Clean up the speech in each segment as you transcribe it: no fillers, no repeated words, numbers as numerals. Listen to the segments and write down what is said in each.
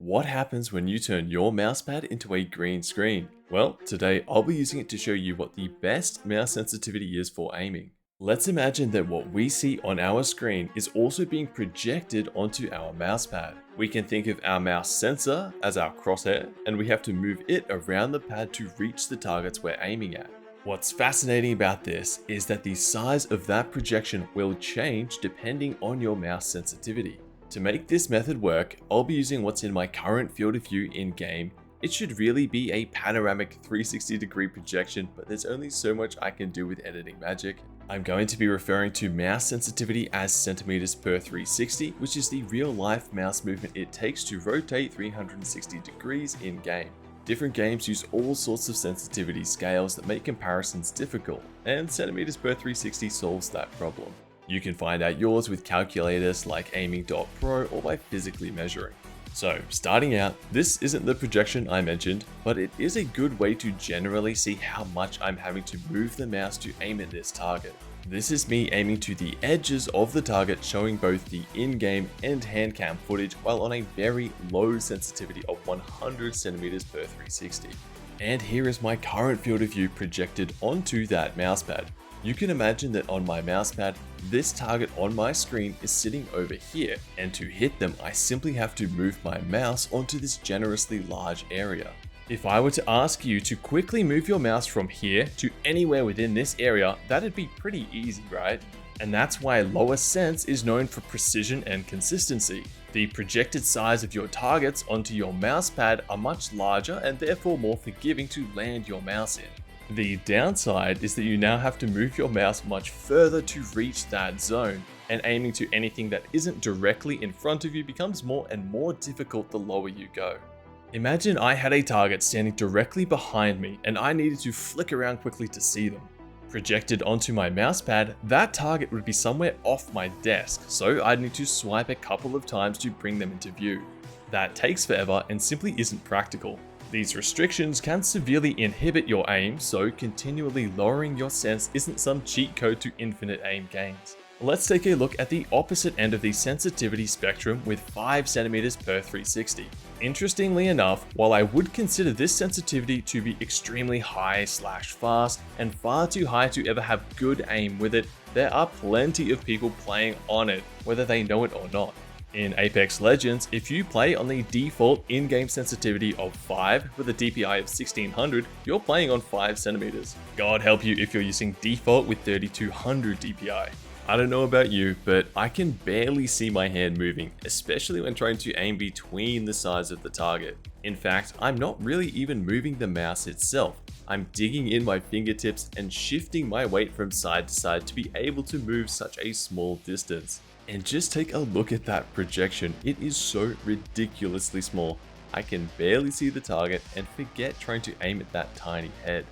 What happens when you turn your mousepad into a green screen? Well, today I'll be using it to show you what the best mouse sensitivity is for aiming. Let's imagine that what we see on our screen is also being projected onto our mousepad. We can think of our mouse sensor as our crosshair, and we have to move it around the pad to reach the targets we're aiming at. What's fascinating about this is that the size of that projection will change depending on your mouse sensitivity. To make this method work, I'll be using what's in my current field of view in-game. It should really be a panoramic 360-degree projection, but there's only so much I can do with editing magic. I'm going to be referring to mouse sensitivity as centimeters per 360, which is the real-life mouse movement it takes to rotate 360 degrees in-game. Different games use all sorts of sensitivity scales that make comparisons difficult, and centimeters per 360 solves that problem. You can find out yours with calculators like Aiming.Pro or by physically measuring. So, starting out, this isn't the projection I mentioned, but it is a good way to generally see how much I'm having to move the mouse to aim at this target. This is me aiming to the edges of the target, showing both the in-game and hand cam footage while on a very low sensitivity of 100 centimeters per 360. And here is my current field of view projected onto that mousepad. You can imagine that on my mousepad, this target on my screen is sitting over here, and to hit them, I simply have to move my mouse onto this generously large area. If I were to ask you to quickly move your mouse from here to anywhere within this area, that'd be pretty easy, right? And that's why Lower Sense is known for precision and consistency. The projected size of your targets onto your mousepad are much larger and therefore more forgiving to land your mouse in. The downside is that you now have to move your mouse much further to reach that zone, and aiming to anything that isn't directly in front of you becomes more and more difficult the lower you go. Imagine I had a target standing directly behind me and I needed to flick around quickly to see them. Projected onto my mousepad, that target would be somewhere off my desk, so I'd need to swipe a couple of times to bring them into view. That takes forever and simply isn't practical. These restrictions can severely inhibit your aim, so continually lowering your sense isn't some cheat code to infinite aim gains. Let's take a look at the opposite end of the sensitivity spectrum with 5 centimeters per 360. Interestingly enough, while I would consider this sensitivity to be extremely high/fast and far too high to ever have good aim with it, there are plenty of people playing on it, whether they know it or not. In Apex Legends, if you play on the default in-game sensitivity of 5 with a DPI of 1600, you're playing on 5 centimeters. God help you if you're using default with 3200 DPI. I don't know about you, but I can barely see my hand moving, especially when trying to aim between the sides of the target. In fact, I'm not really even moving the mouse itself. I'm digging in my fingertips and shifting my weight from side to side to be able to move such a small distance. And just take a look at that projection. It is so ridiculously small. I can barely see the target and forget trying to aim at that tiny head.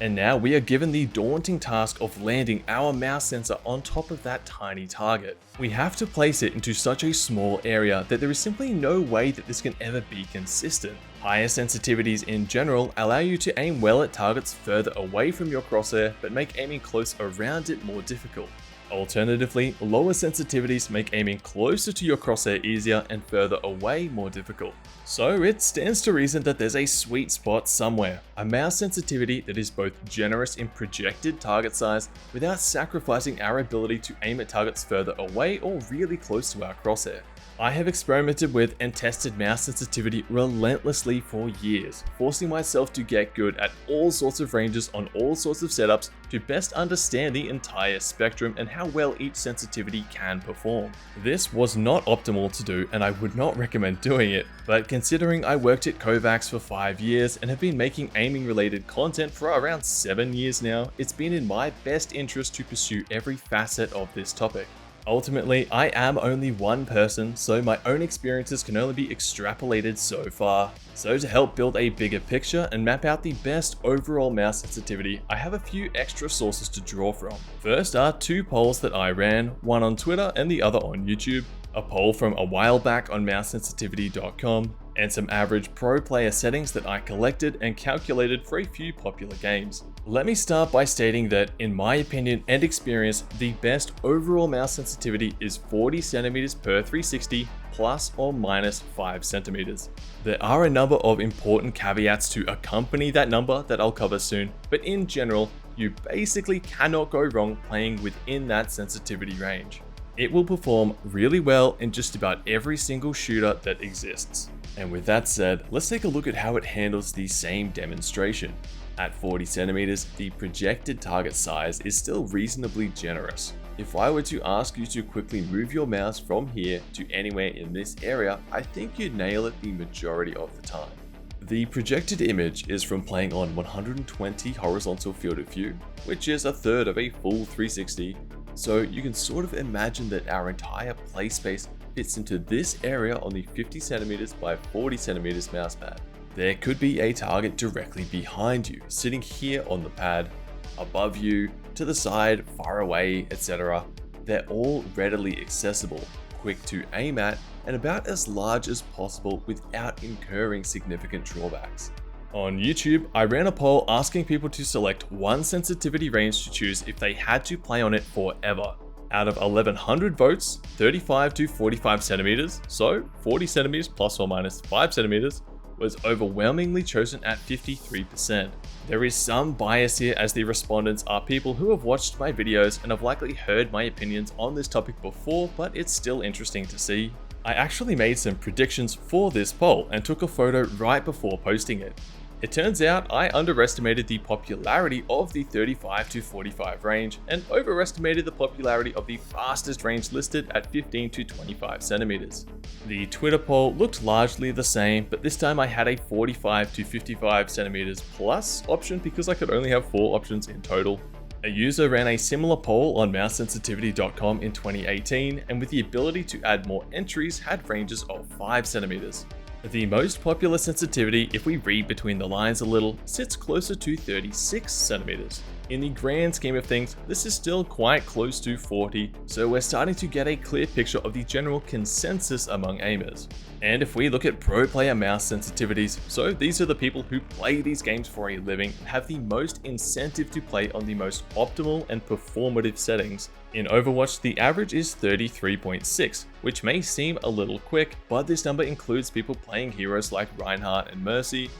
And now we are given the daunting task of landing our mouse sensor on top of that tiny target. We have to place it into such a small area that there is simply no way that this can ever be consistent. Higher sensitivities in general allow you to aim well at targets further away from your crosshair, but make aiming close around it more difficult. Alternatively, lower sensitivities make aiming closer to your crosshair easier and further away more difficult. So it stands to reason that there's a sweet spot somewhere, a mouse sensitivity that is both generous in projected target size without sacrificing our ability to aim at targets further away or really close to our crosshair. I have experimented with and tested mouse sensitivity relentlessly for years, forcing myself to get good at all sorts of ranges on all sorts of setups to best understand the entire spectrum and how well each sensitivity can perform. This was not optimal to do and I would not recommend doing it, but considering I worked at Kovacs for 5 years and have been making aiming related content for around 7 years now, it's been in my best interest to pursue every facet of this topic. Ultimately, I am only one person, so my own experiences can only be extrapolated so far. So to help build a bigger picture and map out the best overall mouse sensitivity, I have a few extra sources to draw from. First are 2 polls that I ran, one on Twitter and the other on YouTube, a poll from a while back on mousesensitivity.com, and some average pro player settings that I collected and calculated for a few popular games. Let me start by stating that, in my opinion and experience, the best overall mouse sensitivity is 40 centimeters per 360 plus or minus 5 centimeters. There are a number of important caveats to accompany that number that I'll cover soon, but in general, you basically cannot go wrong playing within that sensitivity range. It will perform really well in just about every single shooter that exists. And with that said, let's take a look at how it handles the same demonstration. At 40 centimeters, the projected target size is still reasonably generous. If I were to ask you to quickly move your mouse from here to anywhere in this area, I think you'd nail it the majority of the time. The projected image is from playing on 120 horizontal field of view, which is a third of a full 360, so you can sort of imagine that our entire play space fits into this area on the 50 centimeters by 40 centimeters mousepad. There could be a target directly behind you, sitting here on the pad, above you, to the side, far away, etc. They're all readily accessible, quick to aim at, and about as large as possible without incurring significant drawbacks. On YouTube, I ran a poll asking people to select one sensitivity range to choose if they had to play on it forever. Out of 1100 votes, 35 to 45 centimeters, so 40 centimeters plus or minus 5 centimeters, was overwhelmingly chosen at 53%. There is some bias here as the respondents are people who have watched my videos and have likely heard my opinions on this topic before, but it's still interesting to see. I actually made some predictions for this poll and took a photo right before posting it. It turns out I underestimated the popularity of the 35 to 45 range and overestimated the popularity of the fastest range listed at 15 to 25 centimeters. The Twitter poll looked largely the same, but this time I had a 45 to 55 centimeters plus option because I could only have 4 options in total. A user ran a similar poll on mousesensitivity.com in 2018, and with the ability to add more entries had ranges of 5 centimeters. The most popular sensitivity, if we read between the lines a little, sits closer to 36 centimeters. In the grand scheme of things, this is still quite close to 40, so we're starting to get a clear picture of the general consensus among aimers. And if we look at pro player mouse sensitivities, so these are the people who play these games for a living and have the most incentive to play on the most optimal and performative settings. In Overwatch, the average is 33.6, which may seem a little quick, but this number includes people playing heroes like Reinhardt and Mercy.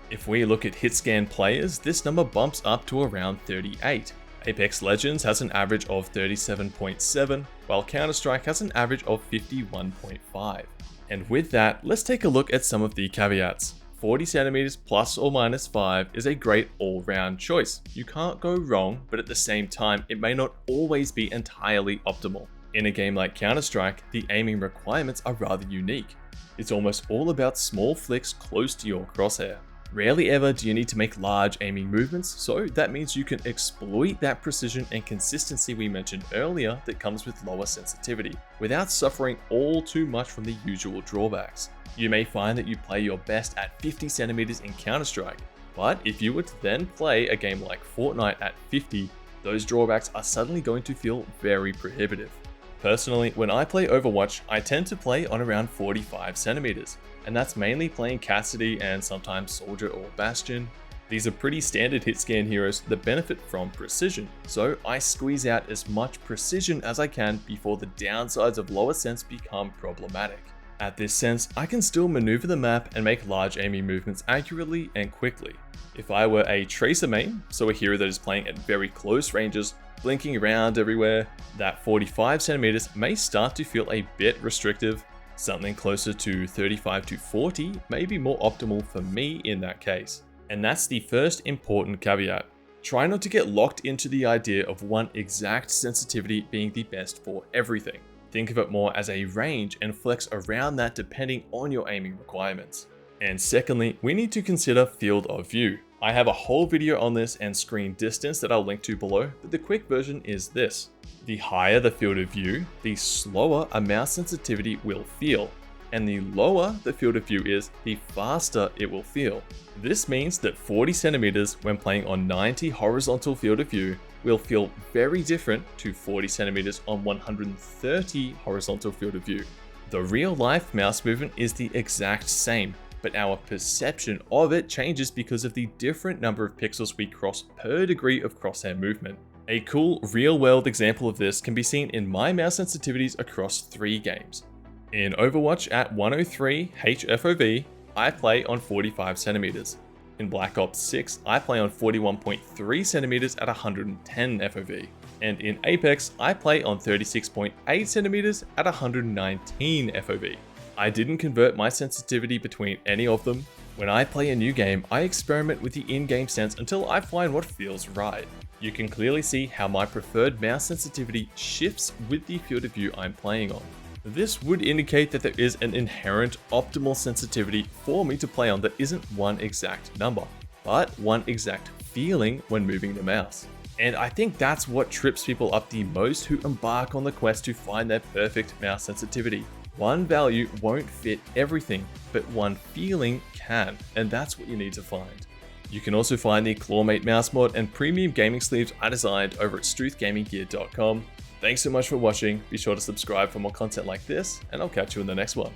If we look at hitscan players, this number bumps up to around 38. Apex Legends has an average of 37.7, while Counter-Strike has an average of 51.5. And with that, let's take a look at some of the caveats. 40 centimeters plus or minus 5 is a great all-round choice. You can't go wrong, but at the same time, it may not always be entirely optimal. In a game like Counter-Strike, the aiming requirements are rather unique. It's almost all about small flicks close to your crosshair. Rarely ever do you need to make large aiming movements, so that means you can exploit that precision and consistency we mentioned earlier that comes with lower sensitivity, without suffering all too much from the usual drawbacks. You may find that you play your best at 50 centimeters in Counter-Strike, but if you were to then play a game like Fortnite at 50, those drawbacks are suddenly going to feel very prohibitive. Personally, when I play Overwatch, I tend to play on around 45 centimeters, and that's mainly playing Cassidy and sometimes Soldier or Bastion. These are pretty standard hitscan heroes that benefit from precision, so I squeeze out as much precision as I can before the downsides of lower sense become problematic. At this sense, I can still maneuver the map and make large aiming movements accurately and quickly. If I were a Tracer main, so a hero that is playing at very close ranges, blinking around everywhere, that 45 centimeters may start to feel a bit restrictive. Something closer to 35 to 40 may be more optimal for me in that case. And that's the first important caveat. Try not to get locked into the idea of one exact sensitivity being the best for everything. Think of it more as a range and flex around that depending on your aiming requirements. And secondly, we need to consider field of view. I have a whole video on this and screen distance that I'll link to below, but the quick version is this. The higher the field of view, the slower a mouse sensitivity will feel. And the lower the field of view is, the faster it will feel. This means that 40 centimeters when playing on 90 horizontal field of view will feel very different to 40 centimeters on 130 horizontal field of view. The real life mouse movement is the exact same, but our perception of it changes because of the different number of pixels we cross per degree of crosshair movement. A cool real world example of this can be seen in my mouse sensitivities across 3 games. In Overwatch at 103 HFOV, I play on 45 centimeters. In Black Ops 6, I play on 41.3 centimeters at 110 FOV. And in Apex, I play on 36.8 centimeters at 119 FOV. I didn't convert my sensitivity between any of them. When I play a new game, I experiment with the in-game sense until I find what feels right. You can clearly see how my preferred mouse sensitivity shifts with the field of view I'm playing on. This would indicate that there is an inherent optimal sensitivity for me to play on that isn't one exact number, but one exact feeling when moving the mouse. And I think that's what trips people up the most who embark on the quest to find their perfect mouse sensitivity. One value won't fit everything, but one feeling can, and that's what you need to find. You can also find the Clawmate mouse mod and premium gaming sleeves I designed over at struthgaminggear.com. Thanks so much for watching, be sure to subscribe for more content like this, and I'll catch you in the next one.